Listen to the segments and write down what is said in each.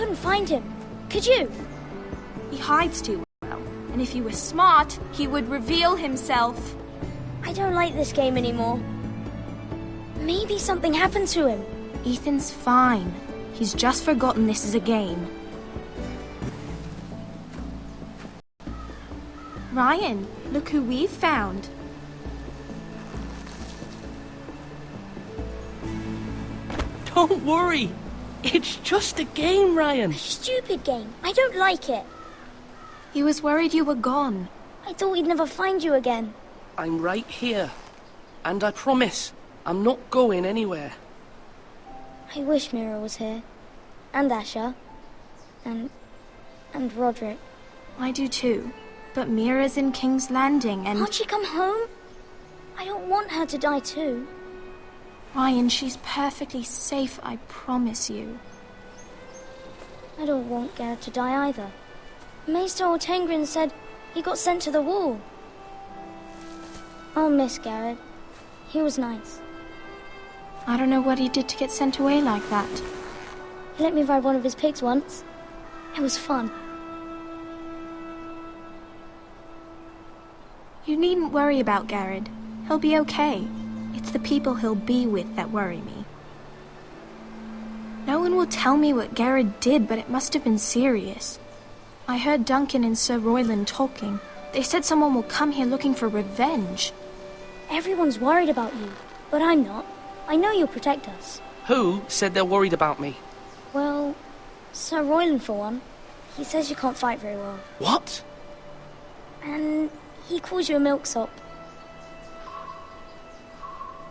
couldn't find him. Could you? He hides too well, and if he were smart, he would reveal himself. I don't like this game anymore. Maybe something happened to him. Ethan's fine. He's just forgotten this is a game. Ryan, look who we've found. Don't worry. It's just a game, Ryan. Stupid game. I don't like it. He was worried you were gone. I thought we'd never find you again. I'm right here. And I promise, I'm not going anywhere. I wish Mira was here. And Asher. And Roderick. I do too. But Mira's in King's Landing and... Can't she come home? I don't want her to die too. Ryan, she's perfectly safe, I promise you. I don't want Garrett to die either. Maester Ortengrin said he got sent to the wall. I'll miss Garrett. He was nice. I don't know what he did to get sent away like that. He let me ride one of his pigs once. It was fun. You needn't worry about Garrett. He'll be okay. It's the people he'll be with that worry me. No one will tell me what Garrett did, but it must have been serious. I heard Duncan and Sir Royland talking. They said someone will come here looking for revenge. Everyone's worried about you, but I'm not. I know you'll protect us. Who said they're worried about me? Well, Sir Royland for one. He says you can't fight very well. What? And he calls you a milksop.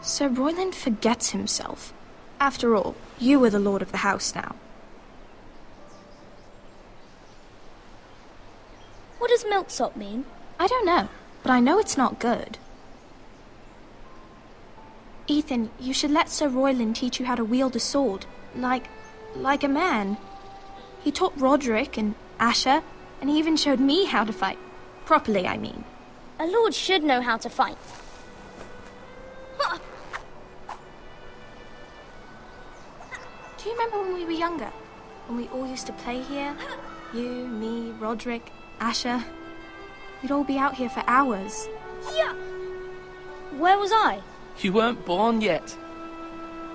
Sir Royland forgets himself. After all, you are the lord of the house now. What does milksop mean? I don't know, but I know it's not good. Ethan, you should let Sir Royland teach you how to wield a sword, like a man. He taught Roderick and Asher, and he even showed me how to fight. Properly, I mean. A lord should know how to fight. Do you remember when we were younger? When we all used to play here? You, me, Roderick, Asher. We'd all be out here for hours. Yeah. Where was I? You weren't born yet.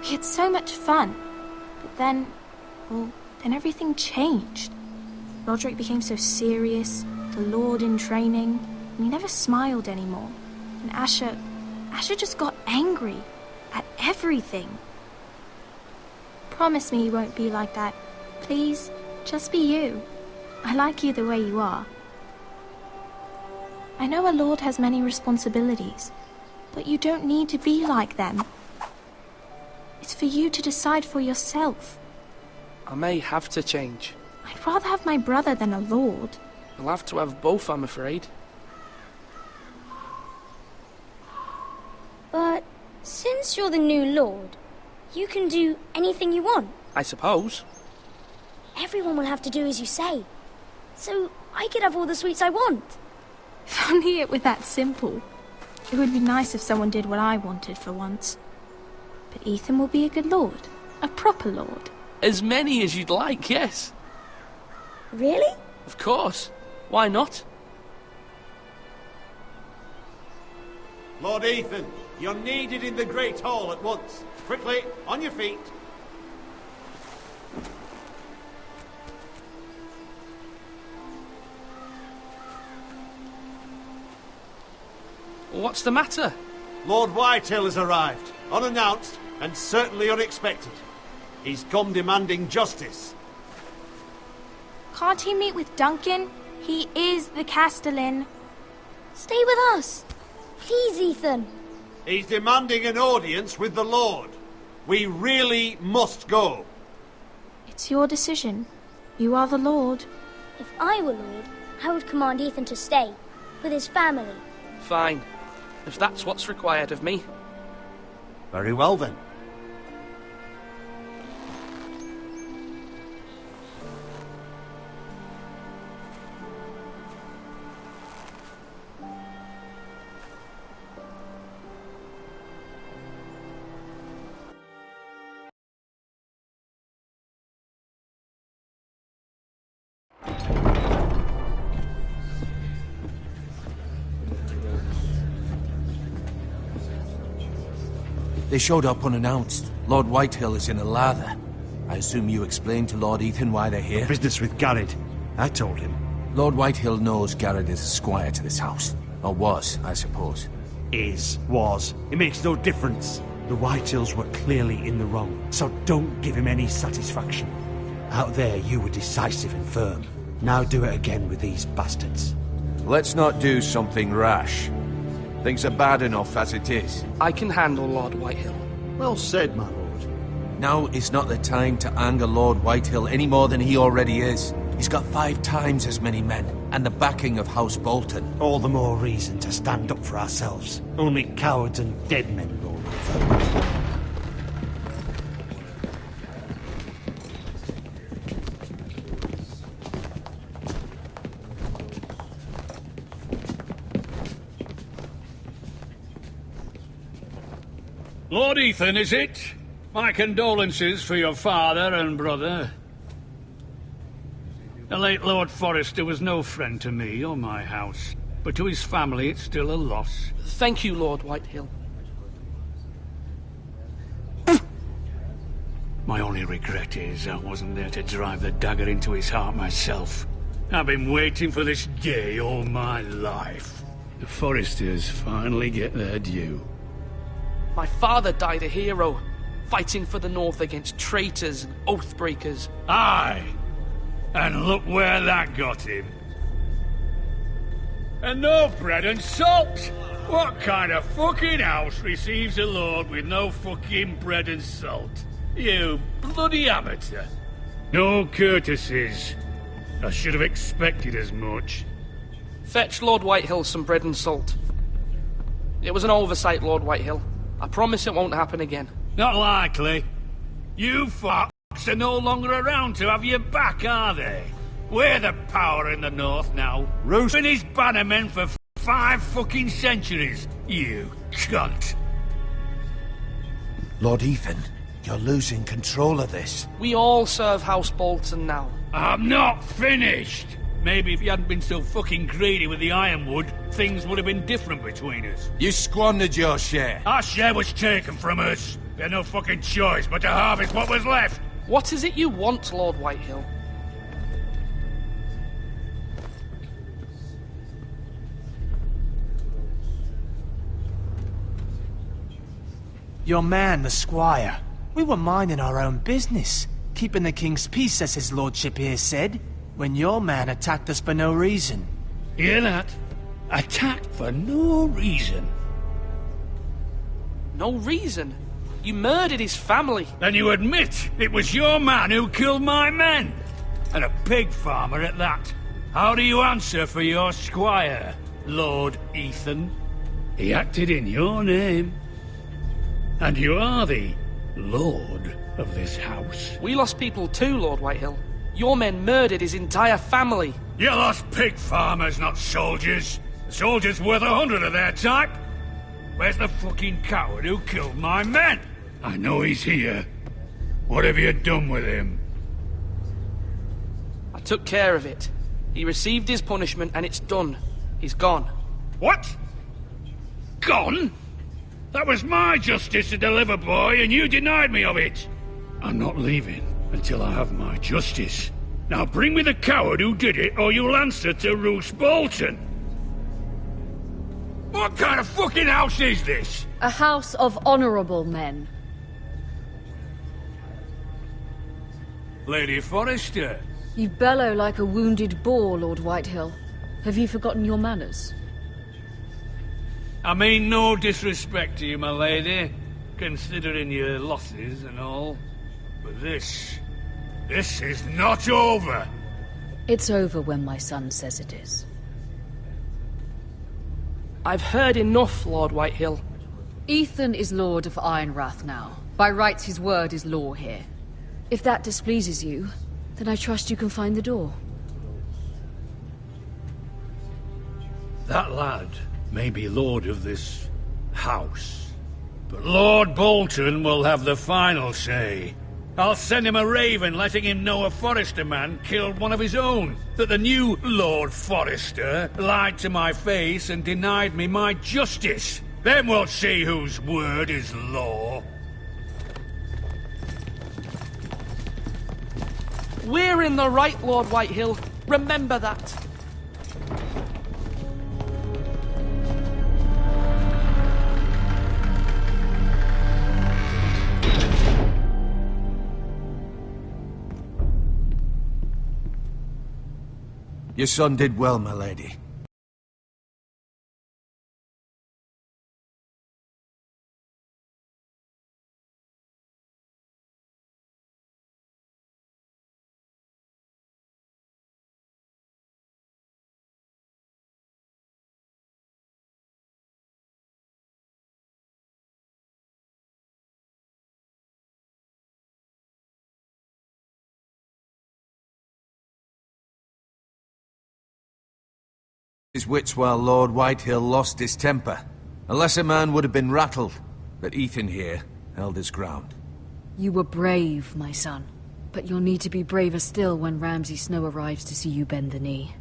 We had so much fun. But then everything changed. Roderick became so serious, the lord in training, and he never smiled anymore. And Asher just got angry at everything. Promise me you won't be like that. Please, just be you. I like you the way you are. I know a lord has many responsibilities, but you don't need to be like them. It's for you to decide for yourself. I may have to change. I'd rather have my brother than a lord. I'll have to have both, I'm afraid. But since you're the new lord, you can do anything you want. I suppose. Everyone will have to do as you say. So I could have all the sweets I want. If only it were that simple. It would be nice if someone did what I wanted for once. But Ethan will be a good lord. A proper lord. As many as you'd like, yes. Really? Of course. Why not? Lord Ethan, you're needed in the Great Hall at once. Quickly, on your feet. What's the matter? Lord Whitetail has arrived, unannounced and certainly unexpected. He's come demanding justice. Can't he meet with Duncan? He is the Castellan. Stay with us. Please, Ethan. He's demanding an audience with the Lord. We really must go. It's your decision. You are the lord. If I were lord, I would command Ethan to stay, with his family. Fine. If that's what's required of me. Very well then. They showed up unannounced. Lord Whitehill is in a lather. I assume you explained to Lord Ethan why they're here? Business with Garrett. I told him. Lord Whitehill knows Garrett is a squire to this house. Or was, I suppose. Was. It makes no difference. The Whitehills were clearly in the wrong, so don't give him any satisfaction. Out there, you were decisive and firm. Now do it again with these bastards. Let's not do something rash. Things are bad enough as it is. I can handle Lord Whitehill. Well said, my lord. Now is not the time to anger Lord Whitehill any more than he already is. He's got 5 times as many men, and the backing of House Bolton. All the more reason to stand up for ourselves. Only cowards and dead men roll over. Lord Ethan, is it? My condolences for your father and brother. The late Lord Forrester was no friend to me or my house, but to his family it's still a loss. Thank you, Lord Whitehill. My only regret is I wasn't there to drive the dagger into his heart myself. I've been waiting for this day all my life. The Forresters finally get their due. My father died a hero, fighting for the North against traitors and oath-breakers. Aye! And look where that got him. And no bread and salt! What kind of fucking house receives a lord with no fucking bread and salt? You bloody amateur. No courtesies. I should have expected as much. Fetch Lord Whitehill some bread and salt. It was an oversight, Lord Whitehill. I promise it won't happen again. Not likely. You fucks are no longer around to have your back, are they? We're the power in the north now. Roast Been his bannermen for 5 fucking centuries, you cunt. Lord Ethan, you're losing control of this. We all serve House Bolton now. I'm not finished! Maybe if you hadn't been so fucking greedy with the ironwood, things would have been different between us. You squandered your share. Our share was taken from us. We had no fucking choice but to harvest what was left. What is it you want, Lord Whitehill? Your man, the squire. We were minding our own business, keeping the king's peace, as his lordship here said, when your man attacked us for no reason. Hear that? Attacked for no reason. No reason? You murdered his family. Then you admit it was your man who killed my men. And a pig farmer at that. How do you answer for your squire, Lord Ethan? He acted in your name. And you are the lord of this house. We lost people too, Lord Whitehill. Your men murdered his entire family. You lost pig farmers, not soldiers. The soldiers worth 100 of their type. Where's the fucking coward who killed my men? I know he's here. What have you done with him? I took care of it. He received his punishment and it's done. He's gone. What? Gone? That was my justice to deliver, boy, and you denied me of it. I'm not leaving until I have my justice. Now bring me the coward who did it, or you'll answer to Roose Bolton. What kind of fucking house is this? A house of honorable men. Lady Forrester. You bellow like a wounded boar, Lord Whitehill. Have you forgotten your manners? I mean no disrespect to you, my lady, considering your losses and all. But this is not over. It's over when my son says it is. I've heard enough, Lord Whitehill. Ethan is Lord of Ironrath now. By rights, his word is law here. If that displeases you, then I trust you can find the door. That lad may be lord of this house, but Lord Bolton will have the final say. I'll send him a raven letting him know a Forrester man killed one of his own, that the new Lord Forrester lied to my face and denied me my justice. Then we'll see whose word is law. We're in the right, Lord Whitehill. Remember that. Your son did well, my lady. His wits while Lord Whitehill lost his temper. A lesser man would have been rattled, but Ethan here held his ground. You were brave, my son. But you'll need to be braver still when Ramsay Snow arrives to see you bend the knee.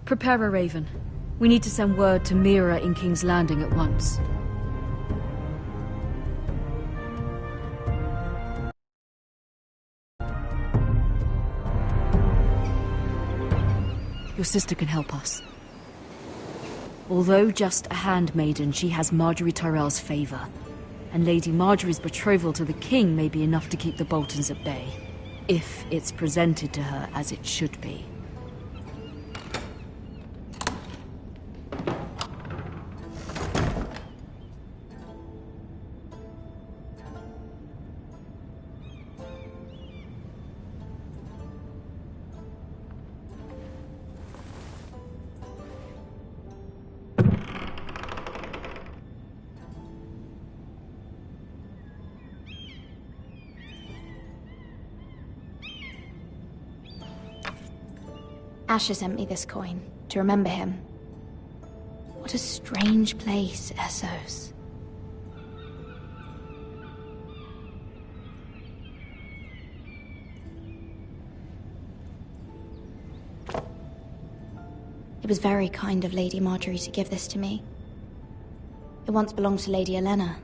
Prepare a raven. We need to send word to Mira in King's Landing at once. Your sister can help us. Although just a handmaiden, she has Marjorie Tyrell's favor. And Lady Marjorie's betrothal to the king may be enough to keep the Boltons at bay. If it's presented to her as it should be. Asher sent me this coin, to remember him. What a strange place, Essos. It was very kind of Lady Marjorie to give this to me. It once belonged to Lady Elena.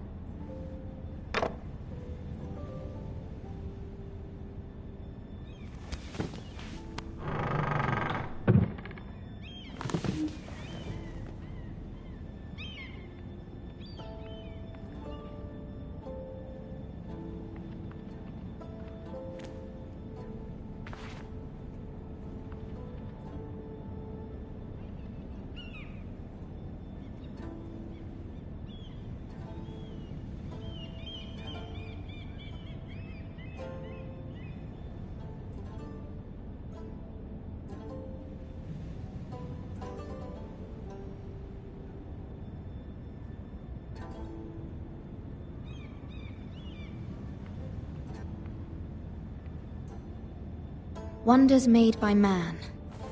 Wonders Made by Man,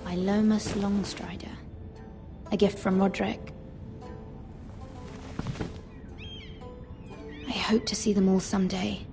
by Lomas Longstrider. A gift from Roderick. I hope to see them all someday.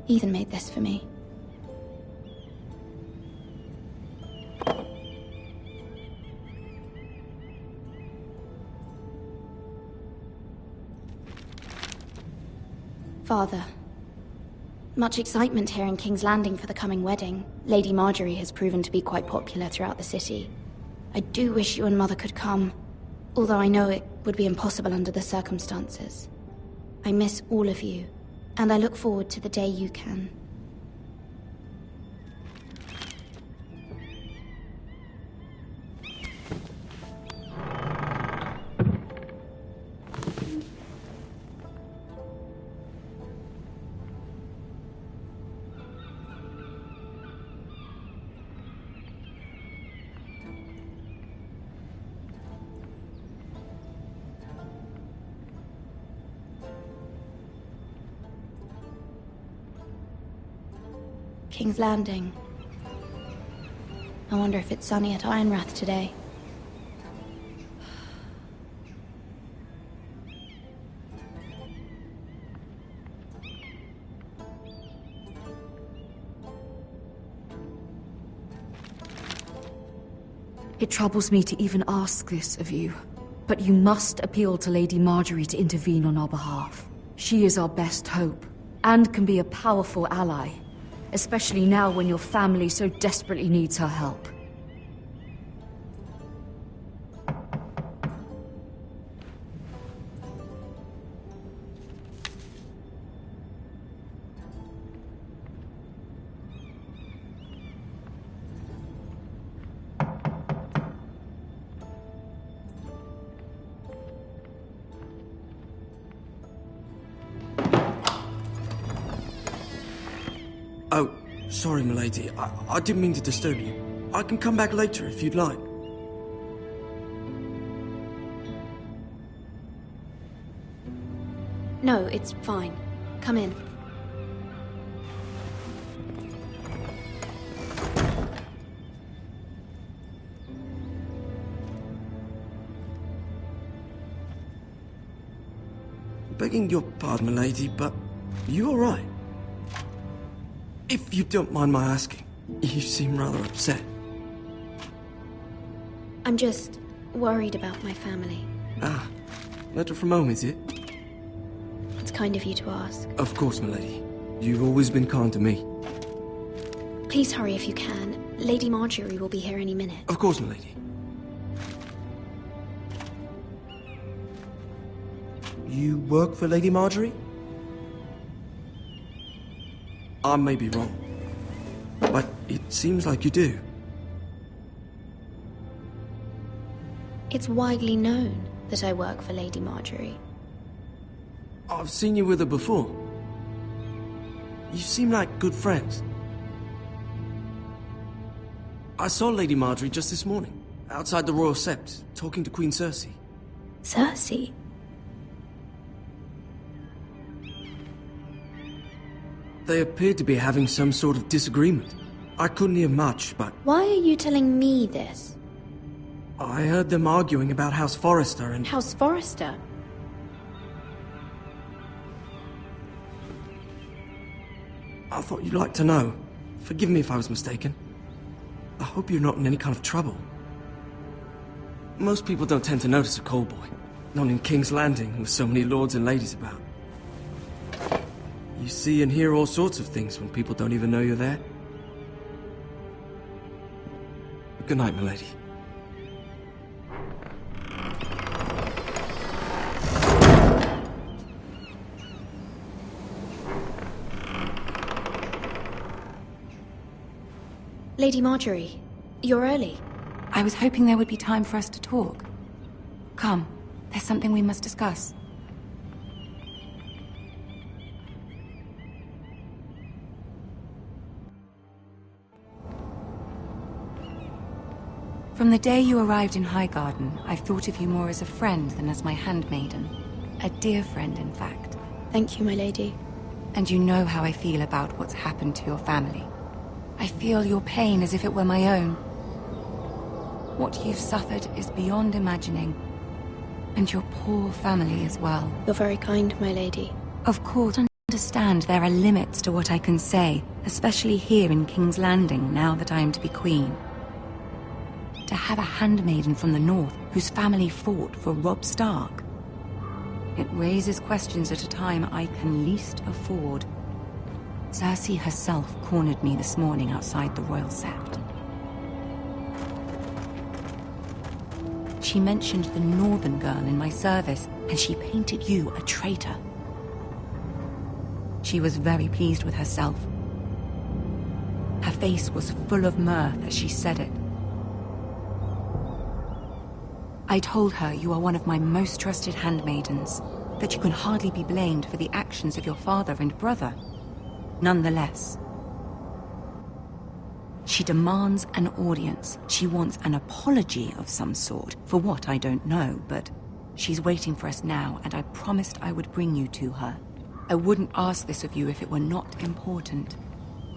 Ethan made this for me. Father, much excitement here in King's Landing for the coming wedding. Lady Marjorie has proven to be quite popular throughout the city. I do wish you and Mother could come, although I know it would be impossible under the circumstances. I miss all of you, and I look forward to the day you can. King's Landing. I wonder if it's sunny at Ironrath today. It troubles me to even ask this of you, but you must appeal to Lady Marjorie to intervene on our behalf. She is our best hope, and can be a powerful ally. Especially now when your family so desperately needs her help. Oh, sorry, milady. I didn't mean to disturb you. I can come back later if you'd like. No, it's fine. Come in. Begging your pardon, milady, but you all right? If you don't mind my asking, you seem rather upset. I'm just worried about my family. Ah, letter from home, is it? It's kind of you to ask. Of course, milady. You've always been kind to me. Please hurry if you can. Lady Marjorie will be here any minute. Of course, milady. You work for Lady Marjorie? I may be wrong, but it seems like you do. It's widely known that I work for Lady Marjorie. I've seen you with her before. You seem like good friends. I saw Lady Marjorie just this morning, outside the Royal Sept, talking to Queen Cersei. Cersei? They appeared to be having some sort of disagreement. I couldn't hear much, but... Why are you telling me this? I heard them arguing about House Forrester and... House Forrester? I thought you'd like to know. Forgive me if I was mistaken. I hope you're not in any kind of trouble. Most people don't tend to notice a callboy. Not in King's Landing, with so many lords and ladies about. You see and hear all sorts of things when people don't even know you're there. Good night, milady. Lady Marjorie, you're early. I was hoping there would be time for us to talk. Come, there's something we must discuss. From the day you arrived in Highgarden, I've thought of you more as a friend than as my handmaiden. A dear friend, in fact. Thank you, my lady. And you know how I feel about what's happened to your family. I feel your pain as if it were my own. What you've suffered is beyond imagining. And your poor family as well. You're very kind, my lady. Of course. understand there are limits to what I can say, especially here in King's Landing, now that I am to be queen. To have a handmaiden from the north whose family fought for Robb Stark. It raises questions at a time I can least afford. Cersei herself cornered me this morning outside the Royal Sept. She mentioned the northern girl in my service, and she painted you a traitor. She was very pleased with herself. Her face was full of mirth as she said it. I told her you are one of my most trusted handmaidens, that you can hardly be blamed for the actions of your father and brother. Nonetheless, she demands an audience. She wants an apology of some sort, for what I don't know, but she's waiting for us now, and I promised I would bring you to her. I wouldn't ask this of you if it were not important.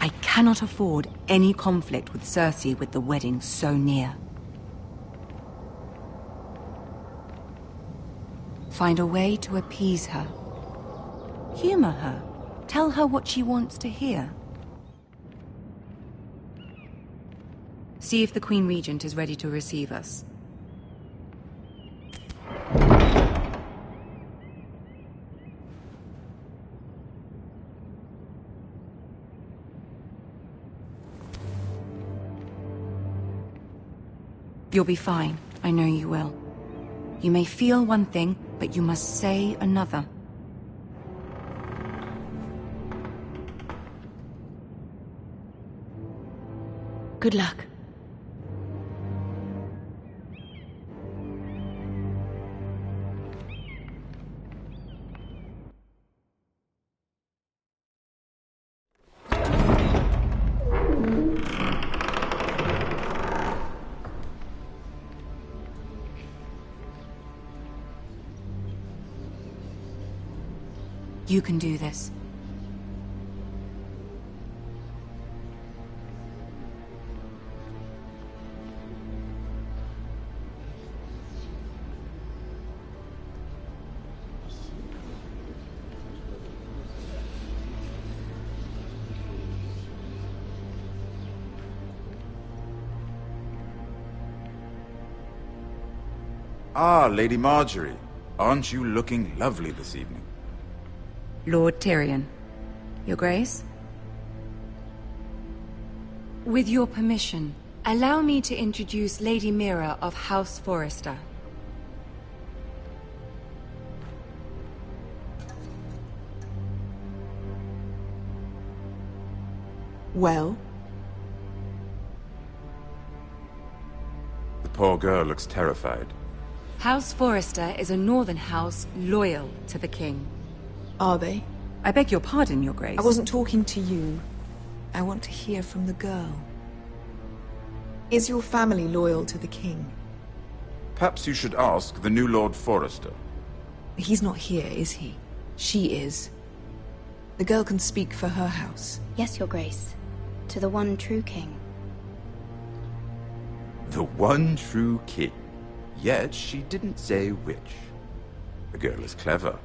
I cannot afford any conflict with Cersei with the wedding so near. Find a way to appease her. Humor her. Tell her what she wants to hear. See if the Queen Regent is ready to receive us. You'll be fine. I know you will. You may feel one thing, but you must say another. Good luck. You can do this. Ah, Lady Marjorie. Aren't you looking lovely this evening? Lord Tyrion. Your Grace? With your permission, allow me to introduce Lady Mira of House Forrester. Well? The poor girl looks terrified. House Forrester is a northern house loyal to the king. Are they? I beg your pardon, Your Grace. I wasn't talking to you. I want to hear from the girl. Is your family loyal to the king? Perhaps you should ask the new Lord Forrester. He's not here, is he? She is. The girl can speak for her house. Yes, Your Grace. To the one true king. The one true king. Yet she didn't say which. The girl is clever.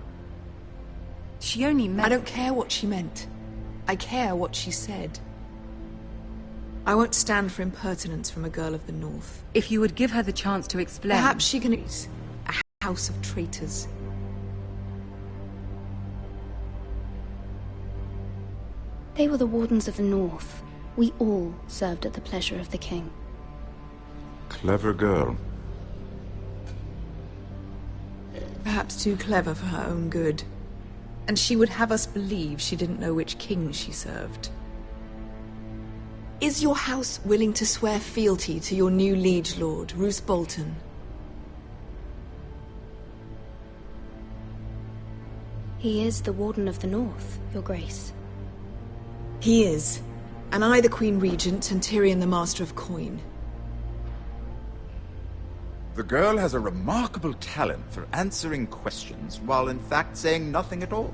She only meant... I don't care what she meant. I care what she said. I won't stand for impertinence from a girl of the North. If you would give her the chance to explain... Perhaps she can... A house of traitors. They were the Wardens of the North. We all served at the pleasure of the king. Clever girl. Perhaps too clever for her own good. And she would have us believe she didn't know which king she served. Is your house willing to swear fealty to your new liege lord, Roose Bolton? He is the Warden of the North, Your Grace. He is. And I the Queen Regent and Tyrion the Master of Coin. The girl has a remarkable talent for answering questions while in fact saying nothing at all.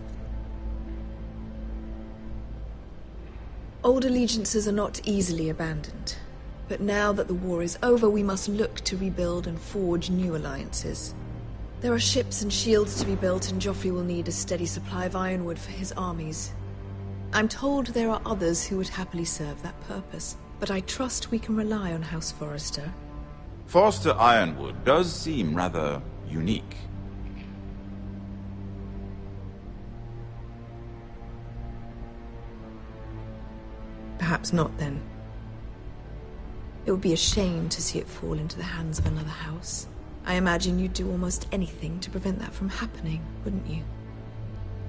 Old allegiances are not easily abandoned. But now that the war is over, we must look to rebuild and forge new alliances. There are ships and shields to be built, and Joffrey will need a steady supply of ironwood for his armies. I'm told there are others who would happily serve that purpose, but I trust we can rely on House Forrester. Forrester Ironwood does seem rather unique. Perhaps not, then. It would be a shame to see it fall into the hands of another house. I imagine you'd do almost anything to prevent that from happening, wouldn't you?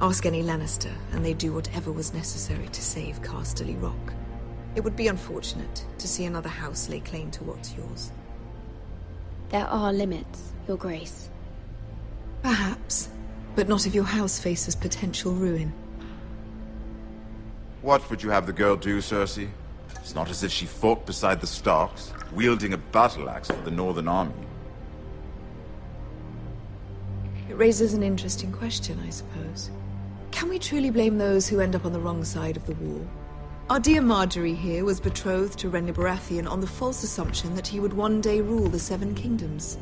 Ask any Lannister, and they'd do whatever was necessary to save Casterly Rock. It would be unfortunate to see another house lay claim to what's yours. There are limits, Your Grace. Perhaps, but not if your house faces potential ruin. What would you have the girl do, Cersei? It's not as if she fought beside the Starks, wielding a battle axe for the Northern Army. It raises an interesting question, I suppose. Can we truly blame those who end up on the wrong side of the war? Our dear Marjorie here was betrothed to Renly Baratheon on the false assumption that he would one day rule the Seven Kingdoms.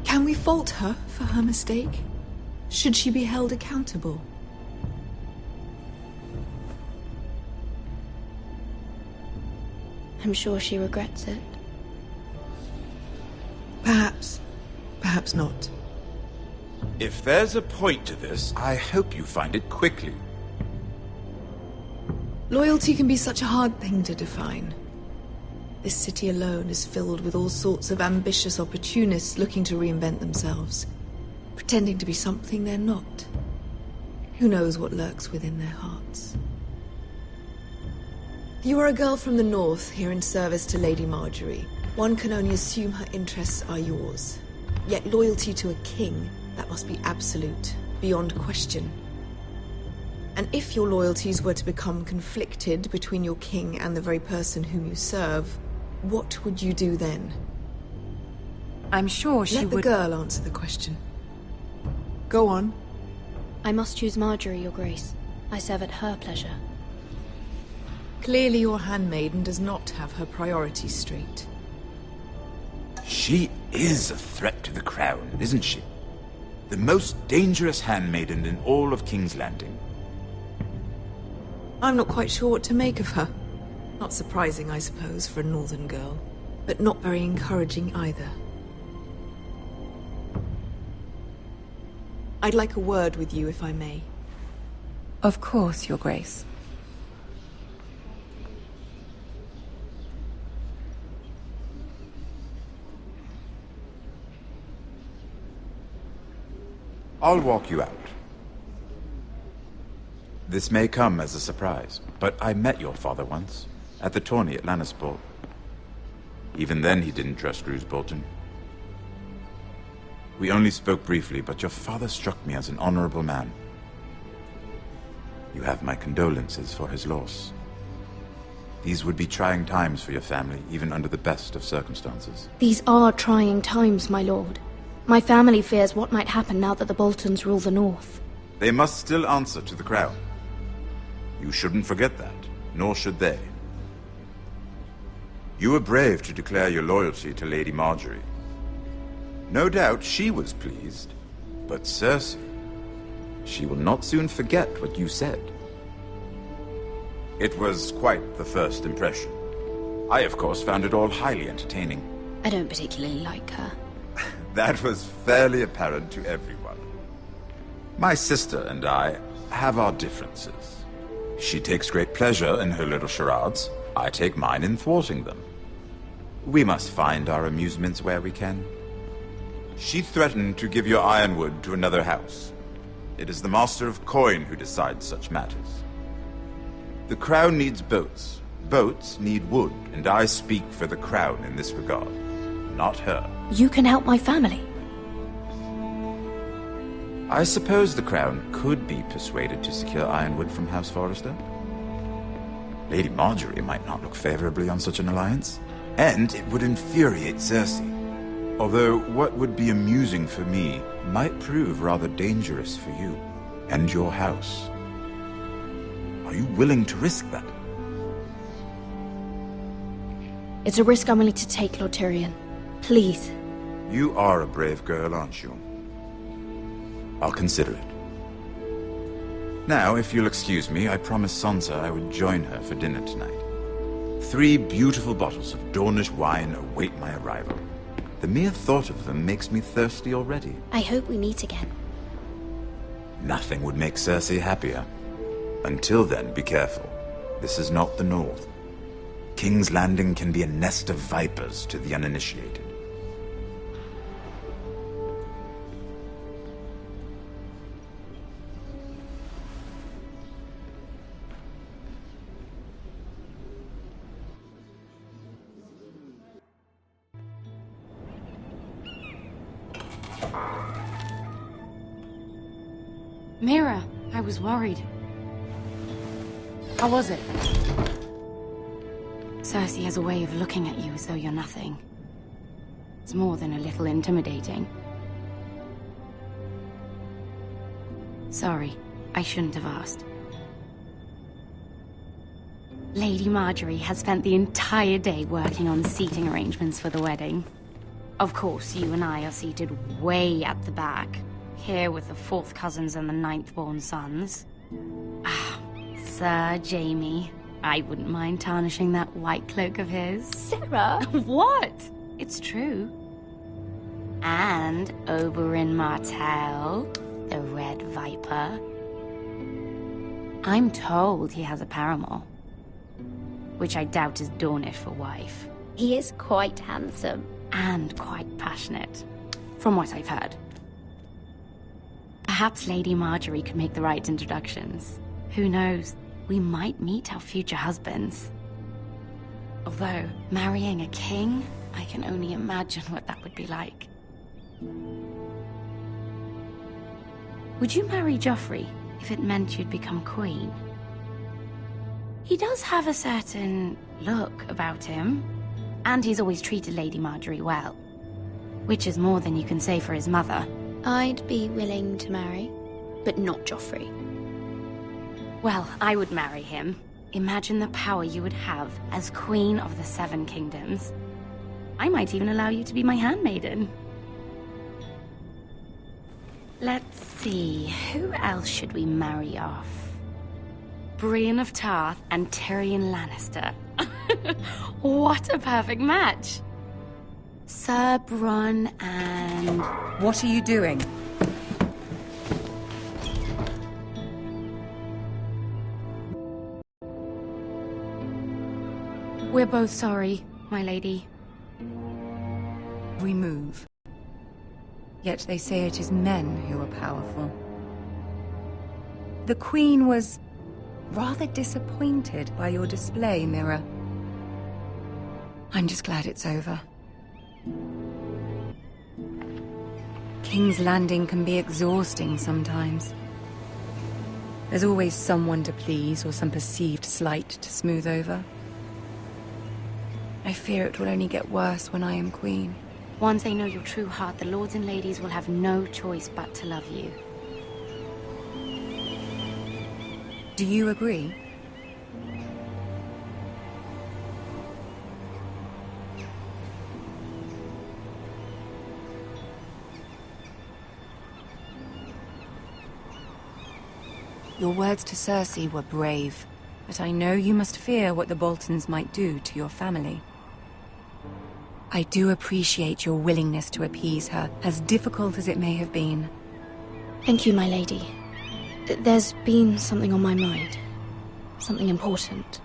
Can we fault her for her mistake? Should she be held accountable? I'm sure she regrets it. Perhaps. Perhaps not. If there's a point to this, I hope you find it quickly. Loyalty can be such a hard thing to define. This city alone is filled with all sorts of ambitious opportunists looking to reinvent themselves, pretending to be something they're not. Who knows what lurks within their hearts? You are a girl from the north, here in service to Lady Marjorie. One can only assume her interests are yours. Yet loyalty to a king, that must be absolute, beyond question. And if your loyalties were to become conflicted between your king and the very person whom you serve, what would you do then? I'm sure she would... Let the girl answer the question. Go on. I must choose Marjorie, Your Grace. I serve at her pleasure. Clearly your handmaiden does not have her priorities straight. She is a threat to the crown, isn't she? The most dangerous handmaiden in all of King's Landing. I'm not quite sure what to make of her. Not surprising, I suppose, for a northern girl, but not very encouraging either. I'd like a word with you, if I may. Of course, Your Grace. I'll walk you out. This may come as a surprise, but I met your father once, at the tourney at Lannisport. Even then he didn't trust Roose Bolton. We only spoke briefly, but your father struck me as an honorable man. You have my condolences for his loss. These would be trying times for your family, even under the best of circumstances. These are trying times, my lord. My family fears what might happen now that the Boltons rule the North. They must still answer to the crown. You shouldn't forget that, nor should they. You were brave to declare your loyalty to Lady Marjorie. No doubt she was pleased, but Cersei, she will not soon forget what you said. It was quite the first impression. I, of course, found it all highly entertaining. I don't particularly like her. That was fairly apparent to everyone. My sister and I have our differences. She takes great pleasure in her little charades. I take mine in thwarting them. We must find our amusements where we can. She threatened to give your ironwood to another house. It is the Master of Coin who decides such matters. The crown needs boats. Boats need wood, and I speak for the crown in this regard, not her. You can help my family. I suppose the crown could be persuaded to secure ironwood from House Forrester. Lady Marjorie might not look favorably on such an alliance, and it would infuriate Cersei. Although what would be amusing for me might prove rather dangerous for you and your house. Are you willing to risk that? It's a risk I'm willing to take, Lord Tyrion. Please. You are a brave girl, aren't you? I'll consider it. Now, if you'll excuse me, I promised Sansa I would join her for dinner tonight. 3 beautiful bottles of Dornish wine await my arrival. The mere thought of them makes me thirsty already. I hope we meet again. Nothing would make Cersei happier. Until then, be careful. This is not the North. King's Landing can be a nest of vipers to the uninitiated. Mira, I was worried. How was it? Cersei has a way of looking at you as though you're nothing. It's more than a little intimidating. Sorry, I shouldn't have asked. Lady Marjorie has spent the entire day working on seating arrangements for the wedding. Of course, you and I are seated way at the back, here with the 4th cousins and the 9th-born sons. Ah, Sir Jaime. I wouldn't mind tarnishing that white cloak of his. Sarah! What? It's true. And Oberyn Martell, the Red Viper. I'm told he has a paramour, which I doubt is Dornish for wife. He is quite handsome. And quite passionate, from what I've heard. Perhaps Lady Marjorie could make the right introductions. Who knows? We might meet our future husbands. Although, marrying a king, I can only imagine what that would be like. Would you marry Joffrey if it meant you'd become queen? He does have a certain look about him, and he's always treated Lady Marjorie well, which is more than you can say for his mother. I'd be willing to marry, but not Joffrey. Well, I would marry him. Imagine the power you would have as Queen of the 7 Kingdoms. I might even allow you to be my handmaiden. Let's see, who else should we marry off? Brienne of Tarth and Tyrion Lannister. What a perfect match! Sir Bronn and... What are you doing? We're both sorry, my lady. We move. Yet they say it is men who are powerful. The Queen was rather disappointed by your display, Mira. I'm just glad it's over. King's Landing can be exhausting sometimes. There's always someone to please or some perceived slight to smooth over. I fear it will only get worse when I am queen. Once they know your true heart, the lords and ladies will have no choice but to love you. Do you agree? Your words to Cersei were brave, but I know you must fear what the Boltons might do to your family. I do appreciate your willingness to appease her, as difficult as it may have been. Thank you, my lady. There's been something on my mind. Something important.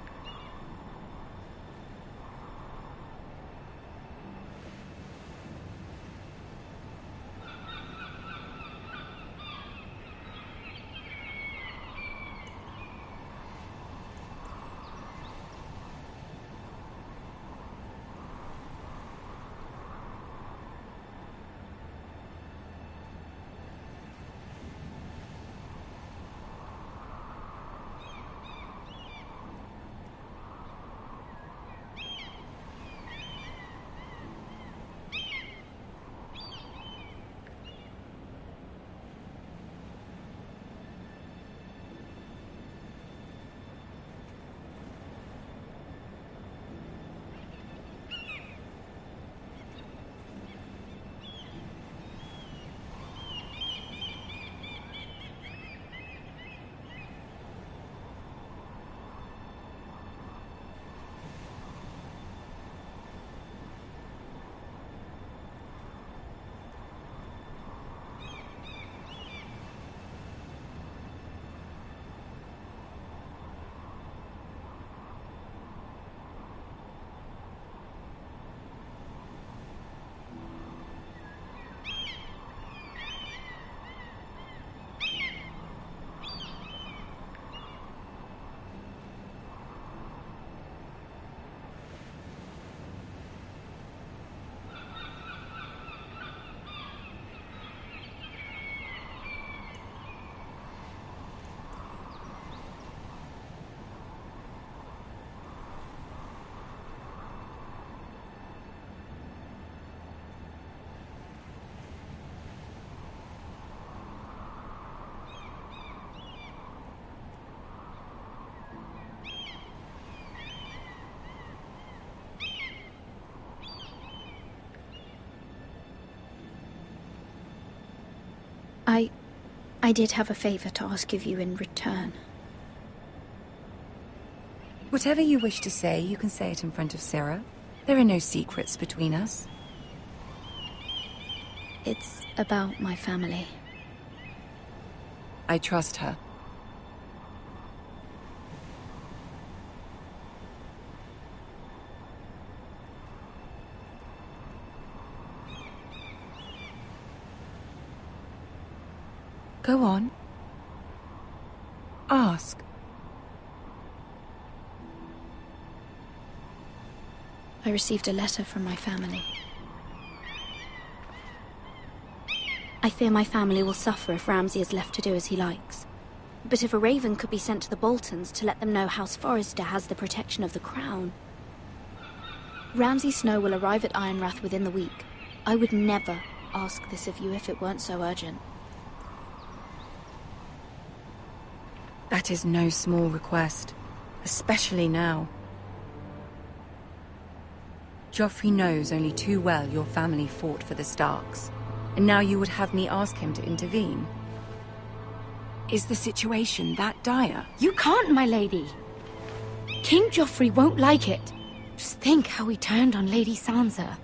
I did have a favor to ask of you in return. Whatever you wish to say, you can say it in front of Sarah. There are no secrets between us. It's about my family. I trust her. Go on. Ask. I received a letter from my family. I fear my family will suffer if Ramsay is left to do as he likes. But if a raven could be sent to the Boltons to let them know House Forrester has the protection of the crown. Ramsay Snow will arrive at Ironrath within the week. I would never ask this of you if it weren't so urgent. That is no small request, especially now. Joffrey knows only too well your family fought for the Starks, and now you would have me ask him to intervene. Is the situation that dire? You can't, my lady. King Joffrey won't like it. Just think how he turned on Lady Sansa.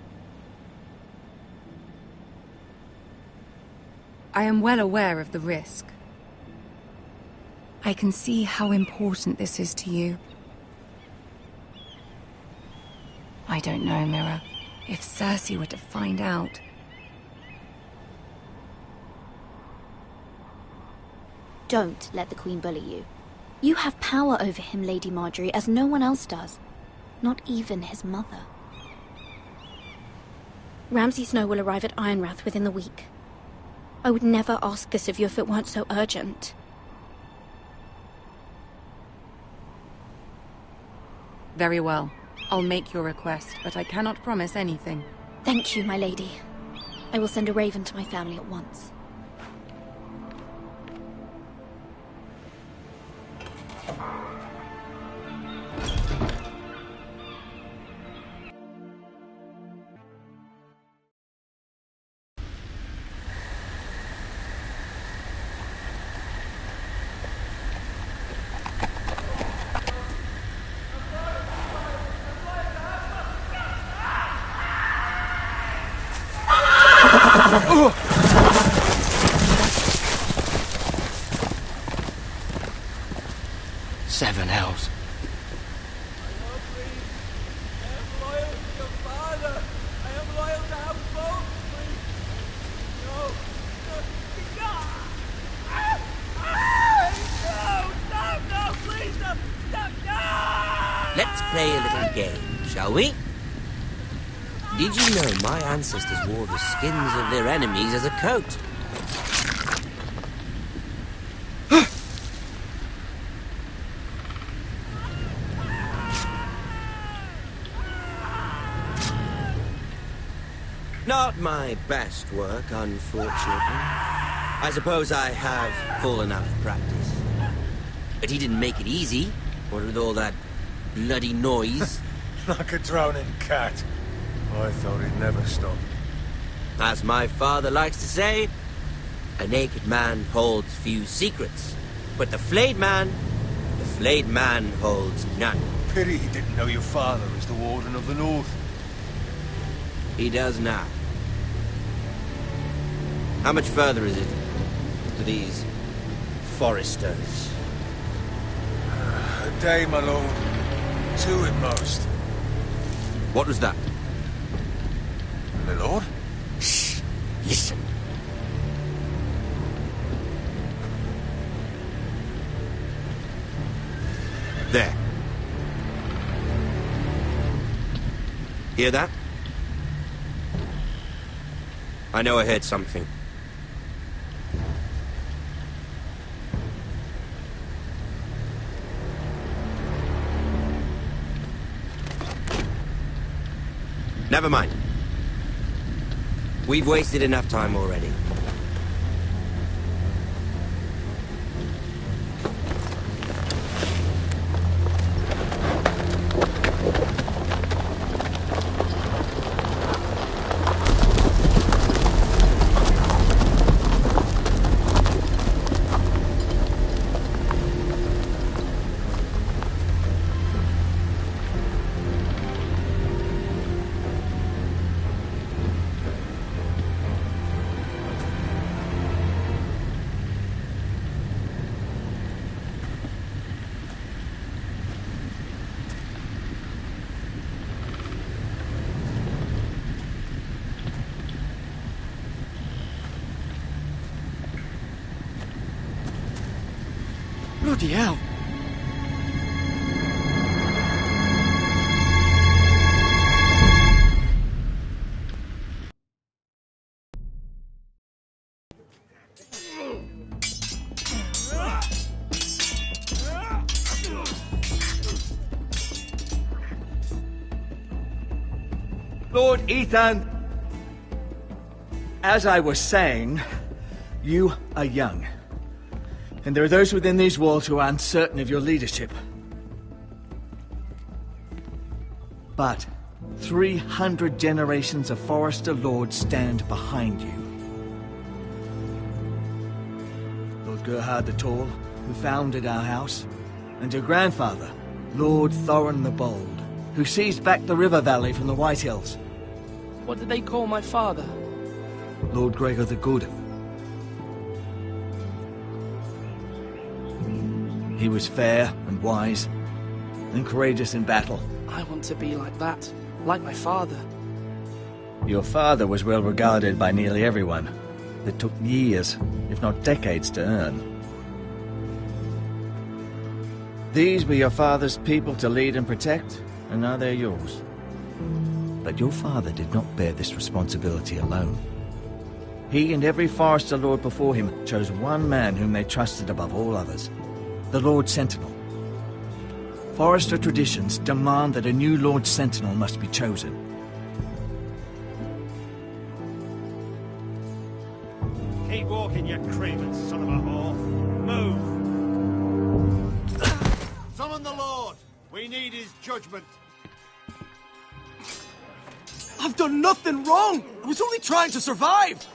I am well aware of the risk. I can see how important this is to you. I don't know, Mira. If Cersei were to find out... Don't let the Queen bully you. You have power over him, Lady Marjorie, as no one else does. Not even his mother. Ramsay Snow will arrive at Ironrath within the week. I would never ask this of you if it weren't so urgent. Very well. I'll make your request, but I cannot promise anything. Thank you, my lady. I will send a raven to my family at once. Seven hells. Let's play a little game, shall we? Did you know my ancestors wore the skins of their enemies as a coat? Not my best work, unfortunately. I suppose I have fallen out of practice. But he didn't make it easy, what with all that bloody noise. Like a drowning cat. I thought he'd never stop. As my father likes to say, a naked man holds few secrets. But the flayed man holds none. Pity he didn't know your father was the Warden of the North. He does now. How much further is it to these foresters? A day, my lord. 2 at most. What was that? My lord? Shh! Listen. There. Hear that? I know I heard something. Never mind. We've wasted enough time already. Bloody hell! Lord Ethan, as I was saying, you are young. And there are those within these walls who are uncertain of your leadership. But 300 generations of Forester Lords stand behind you. Lord Gerhard the Tall, who founded our house, and your grandfather, Lord Thorin the Bold, who seized back the river valley from the White Hills. What did they call my father? Lord Gregor the Good. He was fair and wise, and courageous in battle. I want to be like that, like my father. Your father was well regarded by nearly everyone. It took years, if not decades, to earn. These were your father's people to lead and protect, and now they're yours. But your father did not bear this responsibility alone. He and every Forester Lord before him chose one man whom they trusted above all others, the Lord Sentinel. Forester traditions demand that a new Lord Sentinel must be chosen. Keep walking, you craven son of a whore. Move! Summon the Lord! We need his judgment. I've done nothing wrong! I was only trying to survive!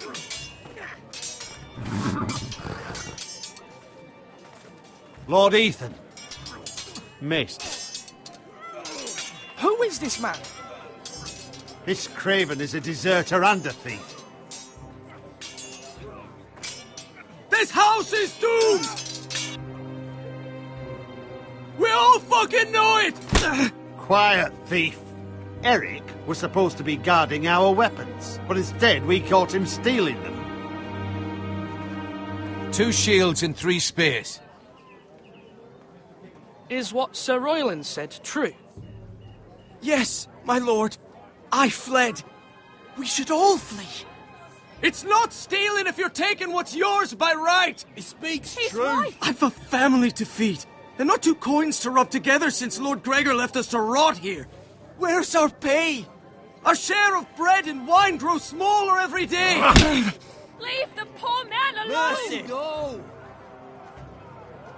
Lord Ethan. Missed. Who is this man? This craven is a deserter and a thief. This house is doomed! We all fucking know it! Quiet, thief. Eric was supposed to be guarding our weapons, but instead we caught him stealing them. 2 shields and 3 spears. Is what Sir Royland said true? Yes, my lord. I fled. We should all flee. It's not stealing if you're taking what's yours by right. He speaks He's true. Right. I've a family to feed, and not 2 coins to rub together since Lord Gregor left us to rot here. Where's our pay? Our share of bread and wine grows smaller every day. Leave the poor man alone! Mercy. Go.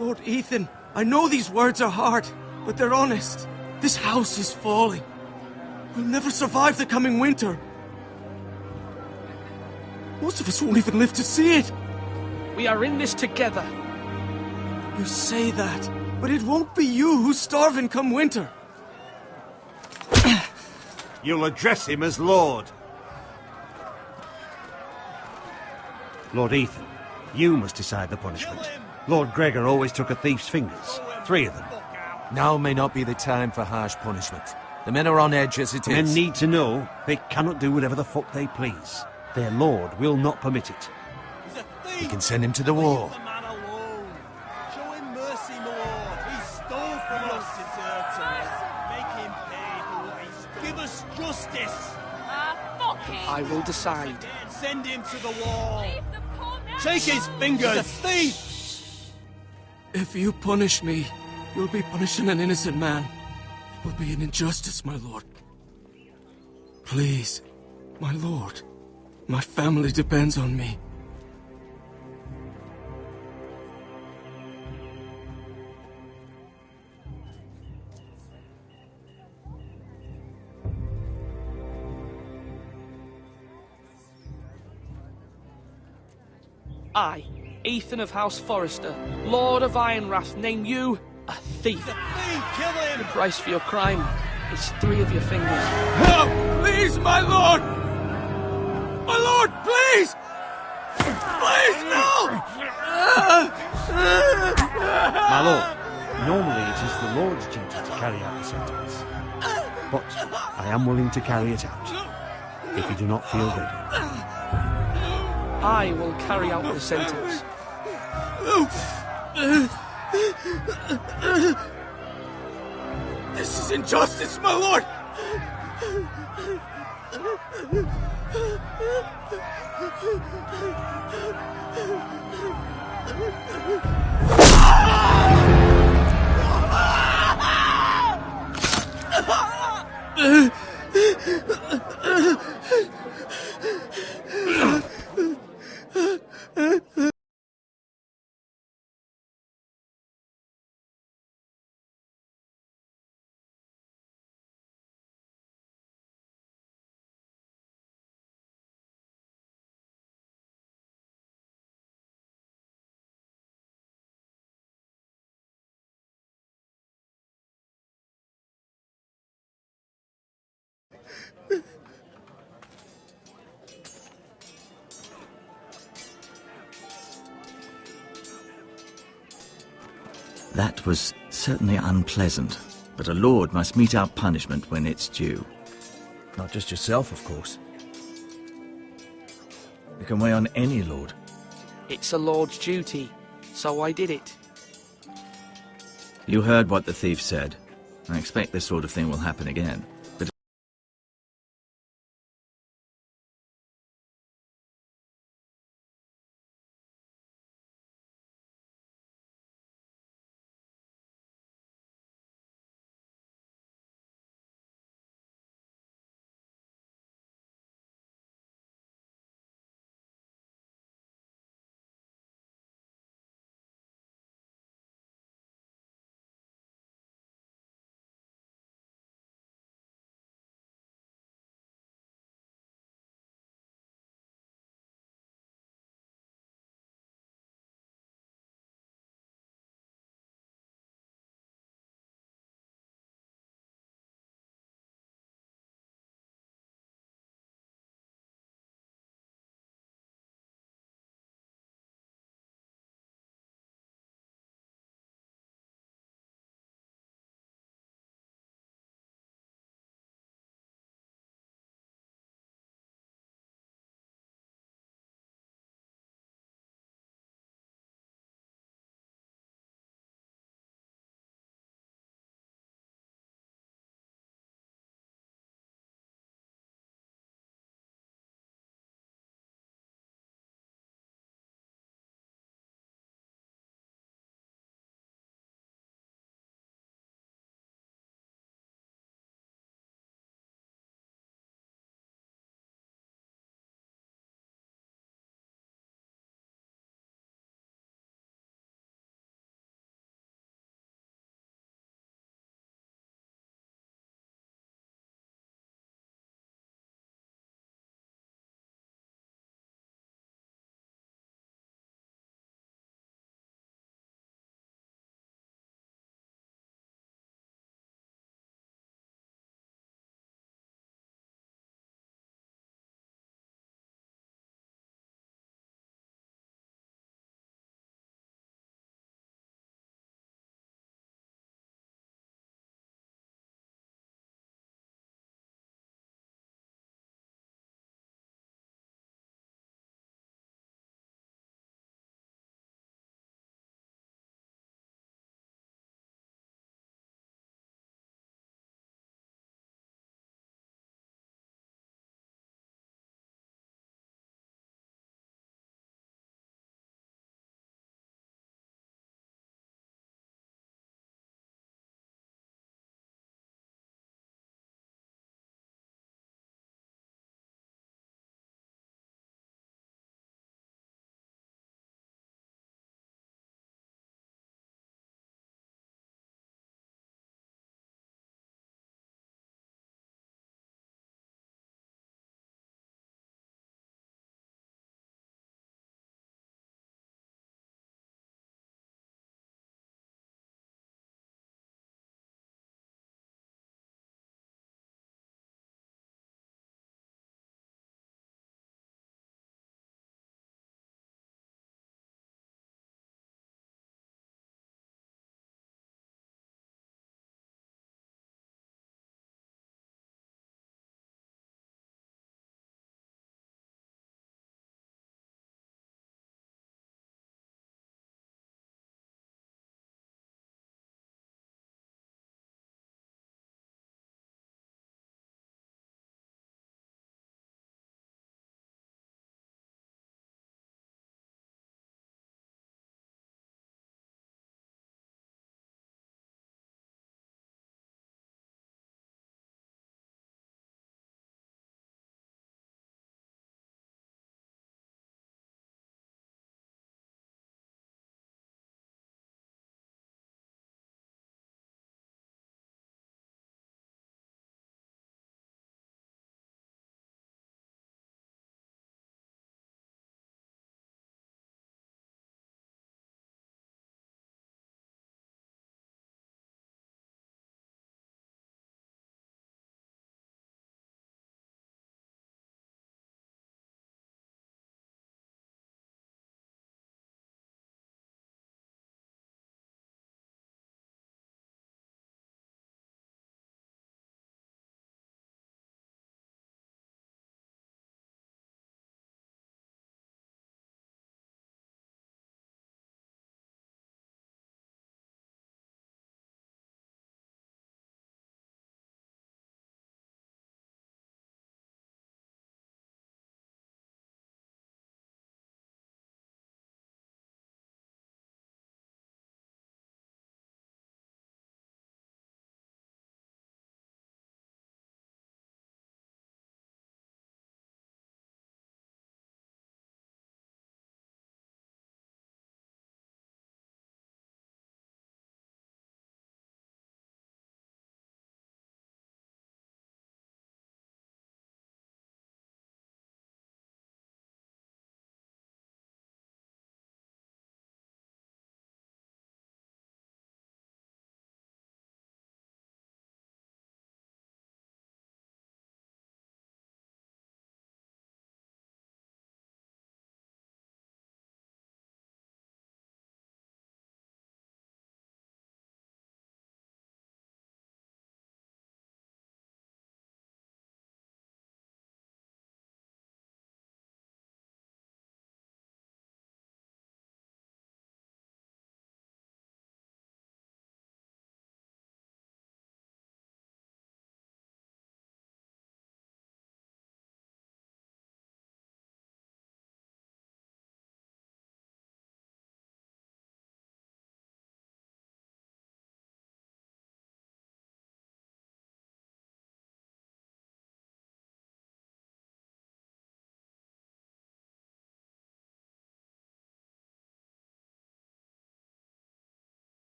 Lord Ethan, I know these words are hard, but they're honest. This house is falling. We'll never survive the coming winter. Most of us won't even live to see it. We are in this together. You say that, but it won't be you who's starving come winter. You'll address him as Lord. Lord Ethan, you must decide the punishment. Lord Gregor always took a thief's fingers. 3 of them. Now may not be the time for harsh punishment. The men are on edge as it is. Men need to know they cannot do whatever the fuck they please. Their lord will not permit it. We can send him to the war. Show him mercy, my lord. He stole from us. Make him pay for what he's... Give us justice. Fuck him! I will decide. Send him to the wall. Leave the poor man Take his alone. fingers. He's a thief. If you punish me, you'll be punishing an innocent man. It will be an injustice, my lord. Please, my lord. My family depends on me. I, Ethan of House Forester, Lord of Ironwrath, name you a thief. Kill him! The price for your crime is 3 of your fingers. Help! Please, my lord! My lord, please! Please, no! My lord, normally it is the Lord's duty to carry out the sentence. But I am willing to carry it out, if you do not feel ready. I will carry out the sentence. This is injustice, my lord! That was certainly unpleasant, but a lord must mete out punishment when it's due. Not just yourself, of course. It can weigh on any lord. It's a lord's duty, so I did it. You heard what the thief said. I expect this sort of thing will happen again.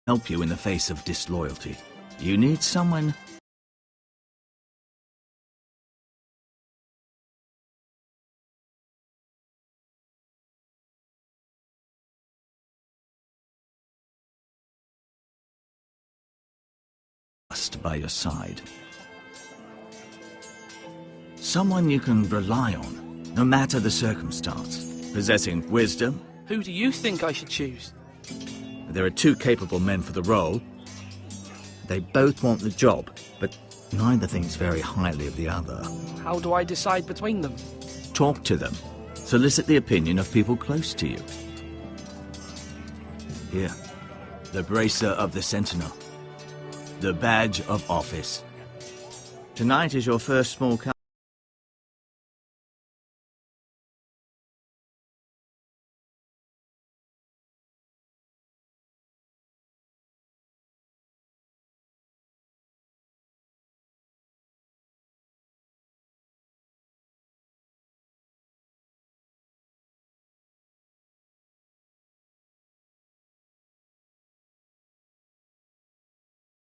help you in the face of disloyalty. You need someone by your side. Someone you can rely on, no matter the circumstance. Possessing wisdom. Who do you think I should choose? There are two capable men for the role. They both want the job, but neither thinks very highly of the other. How do I decide between them? Talk to them. Solicit the opinion of people close to you. Here, the bracer of the Sentinel. The badge of office. Tonight is your first small council.